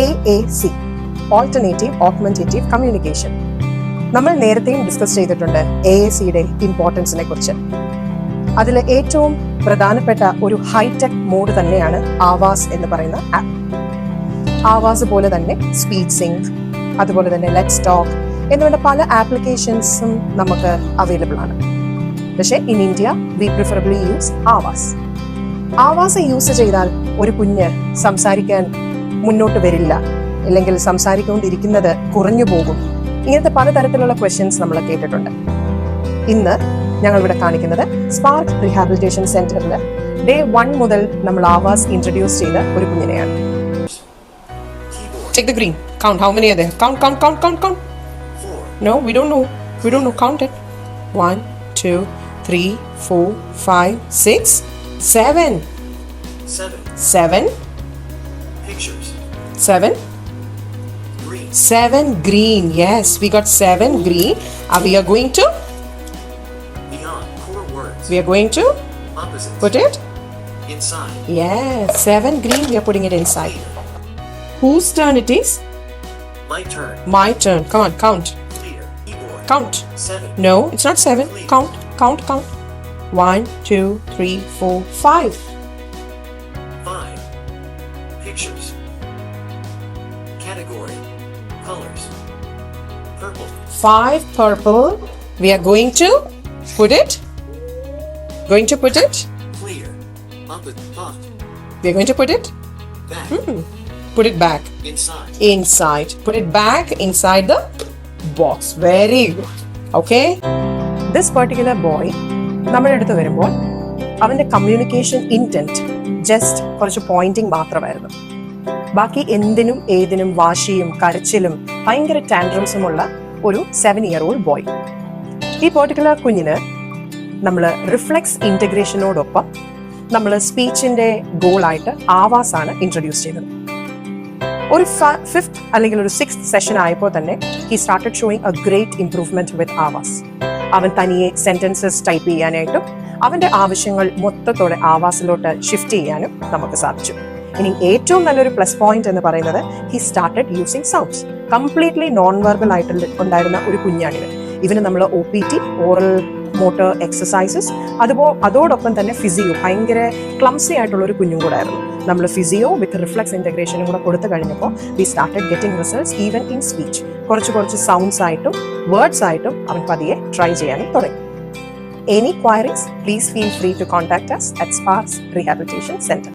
AAC, Alternative Augmentative Communication. നമ്മൾ നേരത്തെയും discuss ചെയ്തിട്ടുണ്ട് AACയുടെ ഇമ്പോർട്ടൻസിനെ കുറിച്ച്. അതിൽ ഏറ്റവും പ്രധാനപ്പെട്ട ഒരു ഹൈടെക് മോഡ് തന്നെയാണ് ആവാസ് എന്ന് പറയുന്ന ആപ്പ്. ആവാസ് പോലെ തന്നെ സ്പീഡ് സിങ്ക്, അതുപോലെ തന്നെ ലെറ്റ്സ് ടോക്ക് എന്നുവേണ്ട പല ആപ്ലിക്കേഷൻസും നമുക്ക് അവൈലബിൾ ആണ്. പക്ഷേ in India we preferably use Avaz. Avaz use ചെയ്താൽ ഒരു കുഞ്ഞ് സംസാരിക്കാൻ മുന്നോട്ട് വരില്ല, അല്ലെങ്കിൽ സംസാരിക്കൊണ്ടിരിക്കുന്നത് കുറഞ്ഞു പോകും. ഇങ്ങനത്തെ പലതരത്തിലുള്ള ക്വസ്റ്റ്യൻസ് നമ്മൾ കേട്ടിട്ടുണ്ട്. ഇന്ന് ഞങ്ങൾ ഇവിടെ കാണിക്കുന്നത് സ്പാർക്ക് റീഹാബിലിറ്റേഷൻ സെന്ററിൽ ഡേ 1 മുതൽ നമ്മൾ ആവാസ് ഇൻട്രൊഡ്യൂസ് ചെയ്ത ഒരു കുഞ്ഞിനെയാണ്. Take the green. Count. How many are there? Count. 4. No, we don't know. Count it. 1, 2, 3, 4, 5, 6, 7. 7. Pictures. 7. Green. 7 green. Yes, we got 7 green. We are going to. Beyond. Core words. We are going to Opposites. put it. Inside. Yes, 7 green. We are putting it inside. Whose turn it is? My turn. My turn. Come on, count. Clear. Keyboard. Count. 7. No, it's not 7. Count. 1, 2, 3, 4, 5. 5. Pictures. Category. Colors. Purple. 5 purple. We are going to put it. Clear. Top. We are going to put it. Back. Put it back. Inside. Put it back inside the box. Very good. Okay. This particular boy, നമ്മുടെ അടുത്ത് വരുമ്പോൾ അവന്റെ communication intent just കുറച്ച് pointing മാത്രമായിരുന്നു. ബാക്കി എന്തിനും ഏതിനും വാശിയും കരച്ചിലും ഭയങ്കര ടാൻഡ്രംസുമുള്ള ഒരു 7-year-old ബോയ്. ഈ പെർട്ടിക്കുലർ കുഞ്ഞിന് നമ്മൾ റിഫ്ലെക്സ് ഇന്റഗ്രേഷനോടൊപ്പം നമ്മൾ സ്പീച്ചിന്റെ ഗോളായിട്ട് ആവാസാണ് ഇൻട്രൊഡ്യൂസ് ചെയ്തത്. ഒരു 5th അല്ലെങ്കിൽ ഒരു 6th സെഷൻ ആയപ്പോൾ തന്നെ he started showing a great improvement with Avaz. അവൻ തനിയെ സെന്റൻസസ് ടൈപ്പ് ചെയ്യാനായിട്ടും അവന്റെ ആവശ്യങ്ങൾ മൊത്തത്തോടെ ആവാസിലോട്ട് ഷിഫ്റ്റ് ചെയ്യാനും നമുക്ക് സാധിച്ചു. ഇനി ഏറ്റവും നല്ലൊരു പ്ലസ് പോയിന്റ് എന്ന് പറയുന്നത് he started using sounds. Completely non verbal ആയിട്ട് ഉണ്ടായിരുന്ന ഒരു കുഞ്ഞാണിത്. ഇവന് നമ്മൾ OPT, ഓറൽ മോട്ടോർ എക്സസൈസസ്, അതോടൊപ്പം തന്നെ ഫിസിയോ, ഭയങ്കര ക്ലംസി ആയിട്ടുള്ള ഒരു കുഞ്ഞും കൂടെ ആയിരുന്നു. നമ്മൾ ഫിസിയോ വിത്ത് റിഫ്ലെക്സ് ഇന്റഗ്രേഷനും കൂടെ കൊടുത്തു കഴിഞ്ഞപ്പോൾ we started getting results even in speech. കുറച്ച് സൗണ്ട്സ് ആയിട്ടും വേർഡ്സ് ആയിട്ടും അവൻ പതിയെ ട്രൈ ചെയ്യാനും തുടങ്ങി. Any queries, please feel free to contact us at Sparks Rehabilitation Center.